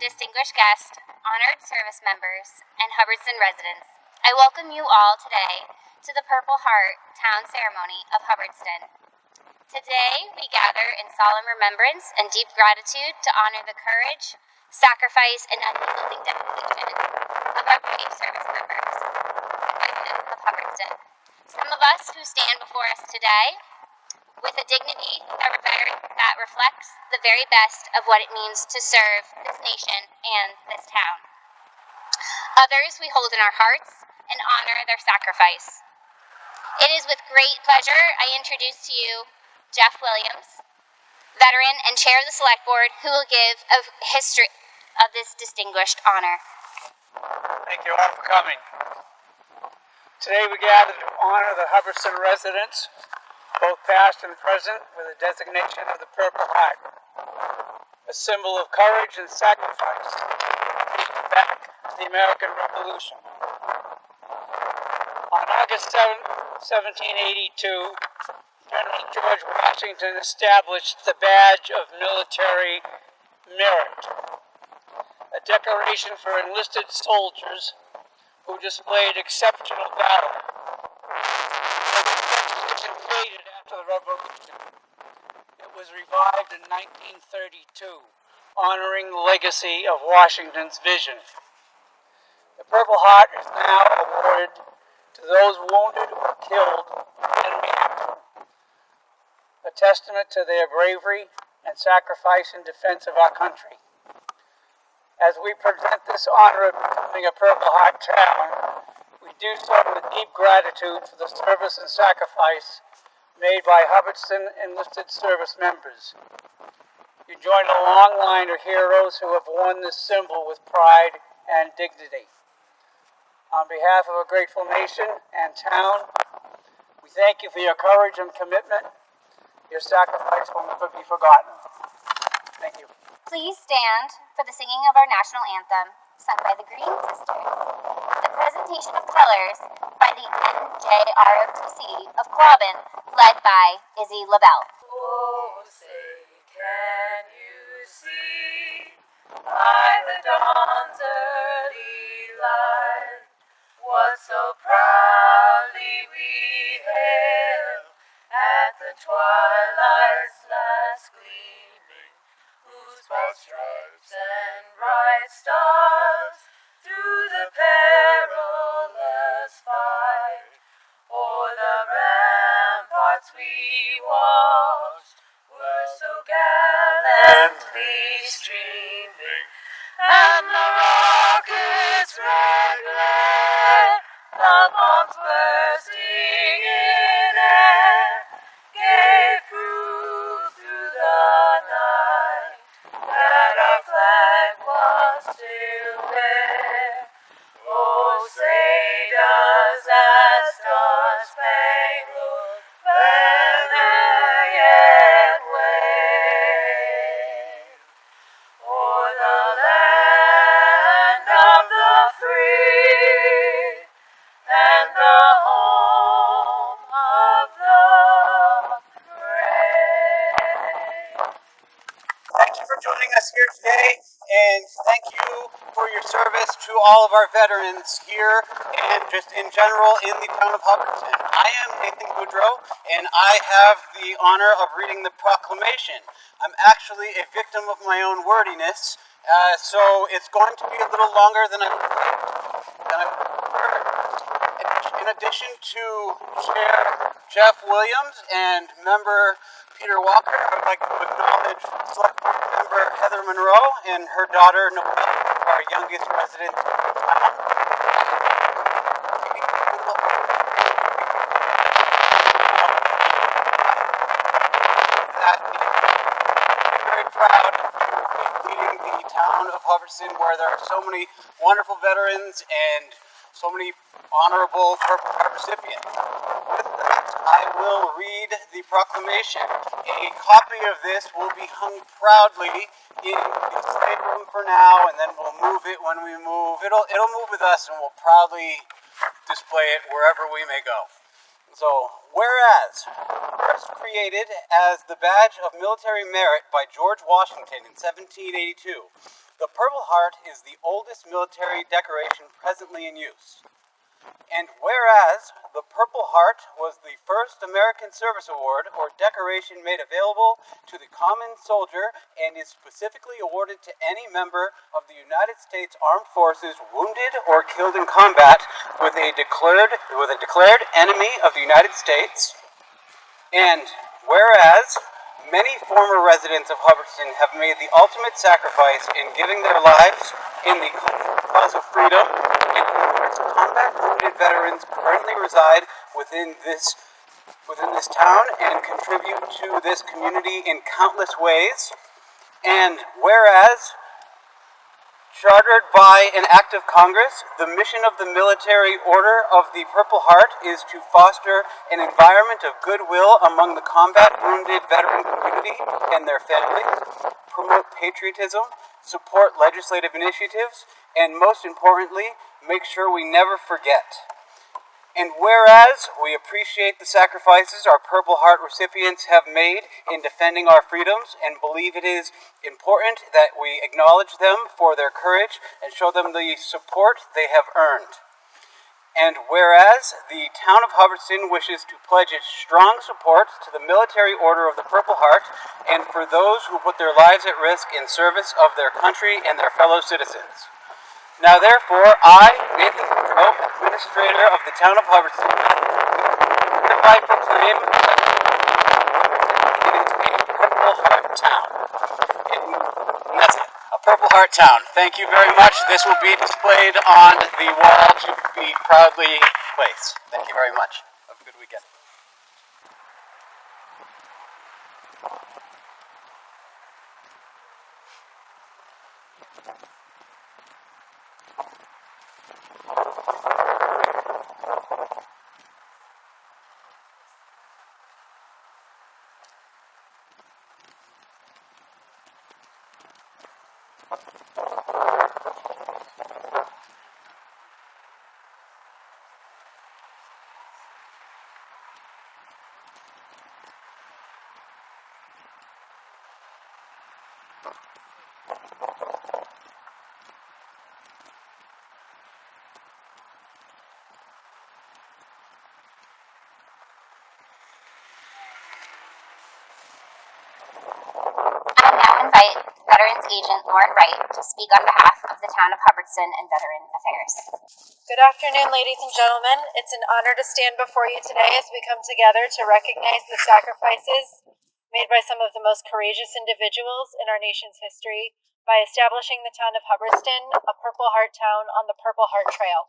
distinguished guests, honored service members, and Hubbardston residents, I welcome you all today to the Purple Heart Town Ceremony of Hubbardston. Today, we gather in solemn remembrance and deep gratitude to honor the courage, sacrifice, and unyielding dedication of our brave service members of Hubbardston. Some of us who stand before us today with a dignity that reflects the very best of what it means to serve this nation and this town. Others we hold in our hearts and honor their sacrifice. It is with great pleasure I introduce to you Jeff Williams, veteran and chair of the Select Board, who will give a history of this distinguished honor. Thank you all for coming. Today we gather to honor the Hubbardston residents, both past and present, with a designation of the Purple Heart, a symbol of courage and sacrifice back to the American Revolution. On August 7, 1782, General George Washington established the Badge of Military Merit, a decoration for enlisted soldiers who displayed exceptional valor. Faded after the Revolution. It was revived in 1932, honoring the legacy of Washington's vision. The Purple Heart is now awarded to those wounded or killed in enemy action, a testament to their bravery and sacrifice in defense of our country. As we present this honor of becoming a Purple Heart town, we do so with deep gratitude for the service and sacrifice made by Hubbardston enlisted service members. You join a long line of heroes who have worn this symbol with pride and dignity. On behalf of a grateful nation and town, we thank you for your courage and commitment. Your sacrifice will never be forgotten. Thank you. Please stand for the singing of our national anthem, sung by the Green Sisters. The presentation of colors by the NJROTC of Quabbin, led by Izzy LaBelle. Oh, say, can you see by the dawn's early light what so proudly we hailed at the twilight's last gleaming, whose broad stripes and bright stars through the perilous fight o'er the ramparts we watched were so gallantly streaming, and the rockets' red glare, the bombs bursting in air, gave proof through the night that our flag was still there. Oh, say does that star-spangled banner yet wave o'er the land of the free and the home of the brave? Thank you for joining us here today, and thank you for your service to all of our veterans here and just in general in the town of Hubbardston. I am Nathan Goodrow, and I have the honor of reading the proclamation. I'm actually a victim of my own wordiness, so it's going to be a little longer than I preferred. In addition to Chair Jeff Williams and Member Peter Walker, I would like to acknowledge Select Board Member Heather Monroe and her daughter Noelle, our youngest resident in town. I'm very proud of leading the town of Hubbardston, where there are so many wonderful veterans and so many honorable Purple Heart recipients. With that, I will read the proclamation. A copy of this will be hung proudly in the slate room for now, and then we'll move it when we move. It'll move with us, and we'll proudly display it wherever we may go. So, whereas, first created as the Badge of Military Merit by George Washington in 1782, The Purple Heart is the oldest military decoration presently in use. And whereas the Purple Heart was the first American Service Award or decoration made available to the common soldier and is specifically awarded to any member of the United States Armed Forces wounded or killed in combat with a declared enemy of the United States. And whereas many former residents of Hubbardston have made the ultimate sacrifice in giving their lives in the cause of freedom, and combat wounded veterans currently reside within this town and contribute to this community in countless ways. And whereas chartered by an act of Congress, the mission of the Military Order of the Purple Heart is to foster an environment of goodwill among the combat-wounded veteran community and their families, promote patriotism, support legislative initiatives, and most importantly, make sure we never forget. And whereas we appreciate the sacrifices our Purple Heart recipients have made in defending our freedoms and believe it is important that we acknowledge them for their courage and show them the support they have earned. And whereas the town of Hubbardston wishes to pledge its strong support to the Military Order of the Purple Heart and for those who put their lives at risk in service of their country and their fellow citizens. Now therefore, I, Nathan Crow, Administrator of the town of Hubbardston, hereby proclaim it is a Purple Heart town. And that's it, a Purple Heart town. Thank you very much. This will be displayed on the wall to be proudly placed. Thank you very much. Have a good weekend. I now invite Veterans Agent Lauren Wright to speak on behalf of the town of Hubbardston and Veteran Affairs. Good afternoon, ladies and gentlemen. It's an honor to stand before you today as we come together to recognize the sacrifices made by some of the most courageous individuals in our nation's history by establishing the town of Hubbardston, a Purple Heart town on the Purple Heart Trail.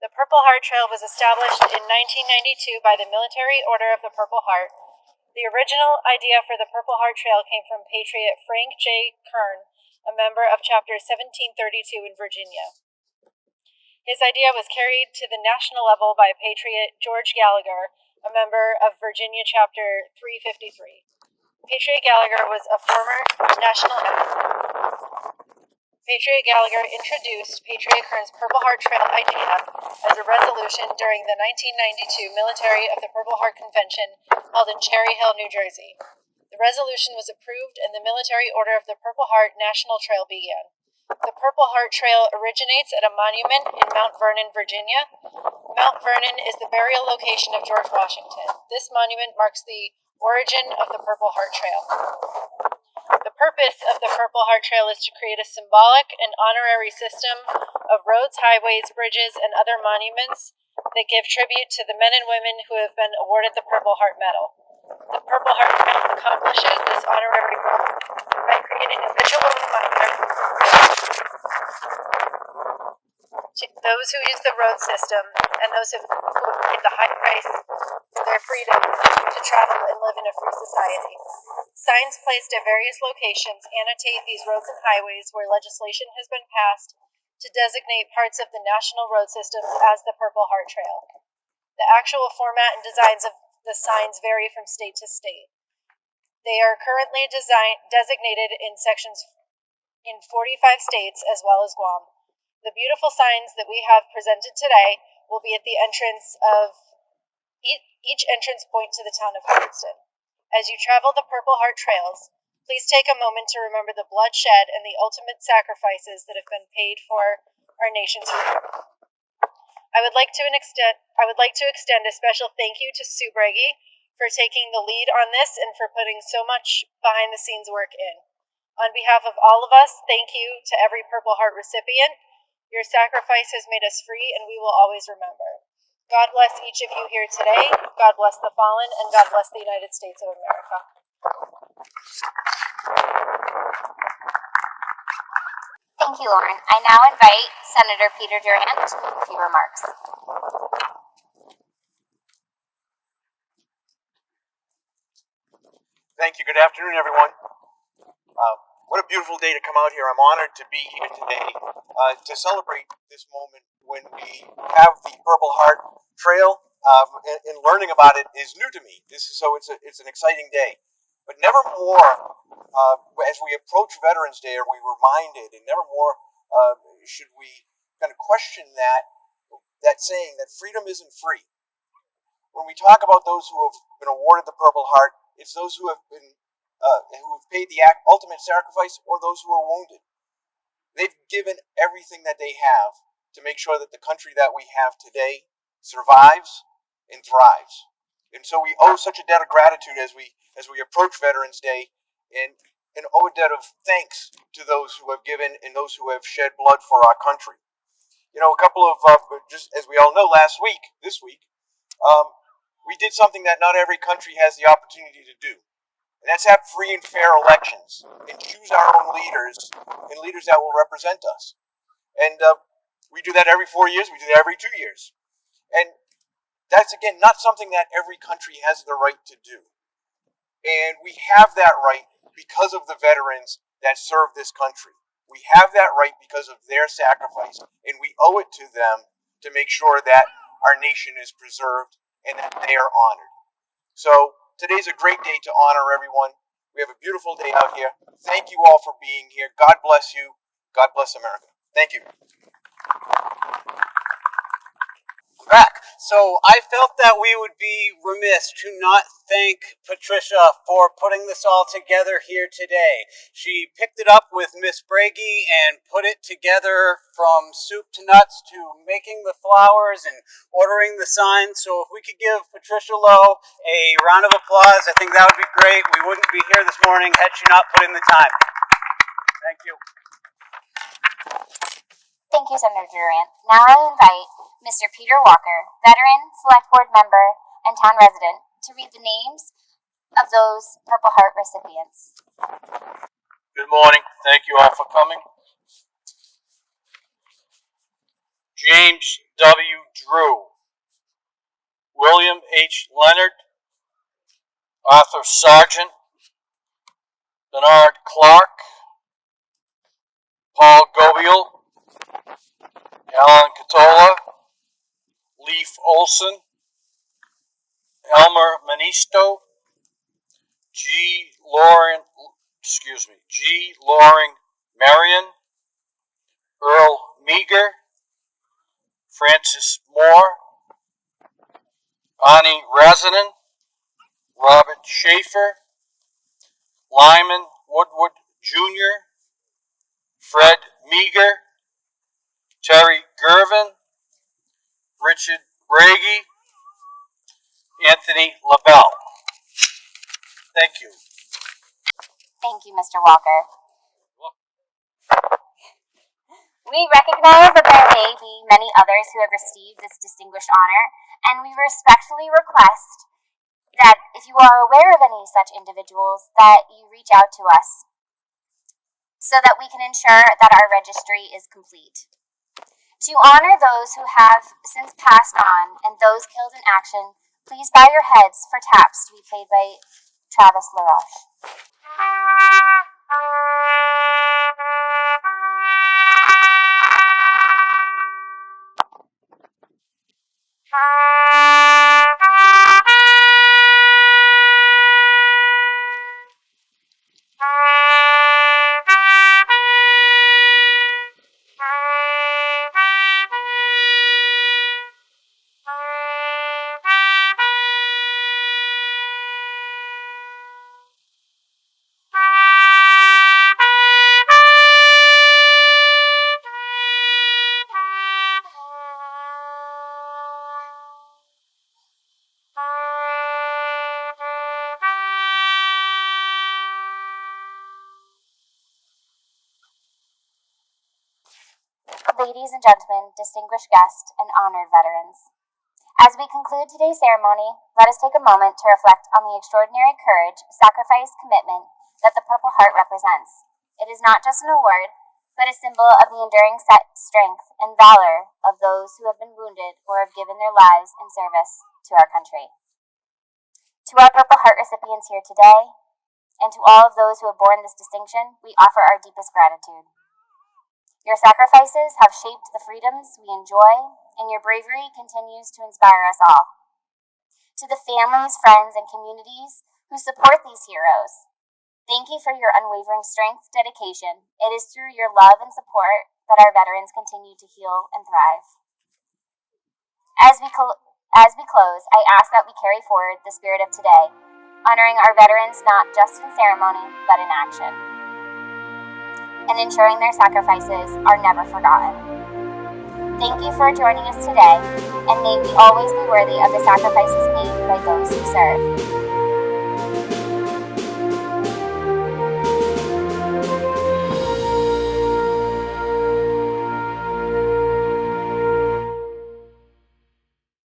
The Purple Heart Trail was established in 1992 by the Military Order of the Purple Heart. The original idea for the Purple Heart Trail came from Patriot Frank J. Kern, a member of Chapter 1732 in Virginia. His idea was carried to the national level by Patriot George Gallagher, a member of Virginia Chapter 353. Patriot Gallagher was a former national editor. Patriot Gallagher introduced Patriot Kern's Purple Heart Trail idea as a resolution during the 1992 Military of the Purple Heart Convention held in Cherry Hill, New Jersey. The resolution was approved and the Military Order of the Purple Heart National Trail began. The Purple Heart Trail originates at a monument in Mount Vernon, Virginia. Mount Vernon is the burial location of George Washington. This monument marks the origin of the Purple Heart Trail. The purpose of the Purple Heart Trail is to create a symbolic and honorary system of roads, highways, bridges, and other monuments that give tribute to the men and women who have been awarded the Purple Heart Medal. The Purple Heart Trail accomplishes this honorary goal by creating a visual reminder to those who use the road system and those who have paid the high price for their freedom to travel and live in a free society. Signs placed at various locations annotate these roads and highways where legislation has been passed to designate parts of the national road systems as the Purple Heart Trail. The actual format and designs of the signs vary from state to state. They are currently designated in sections in 45 states as well as Guam. The beautiful signs that we have presented today will be at the entrance of each entrance point to the town of Hubbardston. As you travel the Purple Heart Trails, Please take a moment to remember the bloodshed and the ultimate sacrifices that have been paid for our nation's freedom. I would like to extend a special thank you to Sue Brege for taking the lead on this and for putting so much behind the scenes work in. On behalf of all of us, thank you to every Purple Heart recipient. Your sacrifice has made us free, and we will always remember. God bless each of you here today. God bless the fallen, and God bless the United States of America. Thank you, Lauren. I now invite Senator Peter Durant to make a few remarks. Thank you. Good afternoon, everyone. What a beautiful day to come out here. I'm honored to be here today to celebrate this moment when we have the Purple Heart Trail. And learning about it is new to me. It's an exciting day. But never more, as we approach Veterans Day, are we reminded, and never more should we kind of question that saying that freedom isn't free. When we talk about those who have been awarded the Purple Heart, it's those who have been who have paid the ultimate sacrifice, or those who are wounded. They've given everything that they have to make sure that the country that we have today survives and thrives. And so we owe such a debt of gratitude as we approach Veterans Day, and owe a debt of thanks to those who have given and those who have shed blood for our country. You know, a couple of just as we all know, this week, we did something that not every country has the opportunity to do. And that's have free and fair elections and choose our own leaders and leaders that will represent us. And we do that every 4 years. We do that every 2 years. And that's, again, not something that every country has the right to do. And we have that right because of the veterans that serve this country. We have that right because of their sacrifice. And we owe it to them to make sure that our nation is preserved and that they are honored. So today's a great day to honor everyone. We have a beautiful day out here. Thank you all for being here. God bless you. God bless America. Thank you. Back. So I felt that we would be remiss to not thank Patricia for putting this all together here today. She picked it up with Miss Brege and put it together from soup to nuts to making the flowers and ordering the signs. So if we could give Patricia Lowe a round of applause, I think that would be great. We wouldn't be here this morning had she not put in the time. Thank you. Thank you, Senator Durant. Now I invite Mr. Peter Walker, veteran, select board member, and town resident, to read the names of those Purple Heart recipients. Good morning. Thank you all for coming. James W. Drew, William H. Leonard, Arthur Sargent, Bernard Clark, Paul Gobiel, Alan Catola, Leif Olson, Elmer Manisto, G. Loring Marion, Earl Meager, Francis Moore, Ani Razanen, Robert Schaefer, Lyman Woodward Jr., Fred Meager, Terry Gervin, Richard Brege, Anthony LaBelle. Thank you. Thank you, Mr. Walker. We recognize that there may be many others who have received this distinguished honor, and we respectfully request that if you are aware of any such individuals, that you reach out to us so that we can ensure that our registry is complete. To honor those who have since passed on and those killed in action, please bow your heads for taps to be played by Travis LaRoche. ladies and gentlemen, distinguished guests, and honored veterans. As we conclude today's ceremony, let us take a moment to reflect on the extraordinary courage, sacrifice, commitment that the Purple Heart represents. It is not just an award, but a symbol of the enduring strength and valor of those who have been wounded or have given their lives in service to our country. To our Purple Heart recipients here today, and to all of those who have borne this distinction, we offer our deepest gratitude. Your sacrifices have shaped the freedoms we enjoy, and your bravery continues to inspire us all. To the families, friends, and communities who support these heroes, thank you for your unwavering strength, dedication. It is through your love and support that our veterans continue to heal and thrive. As we close, I ask that we carry forward the spirit of today, honoring our veterans not just in ceremony, but in action, and ensuring their sacrifices are never forgotten. Thank you for joining us today, and may we always be worthy of the sacrifices made by those who serve.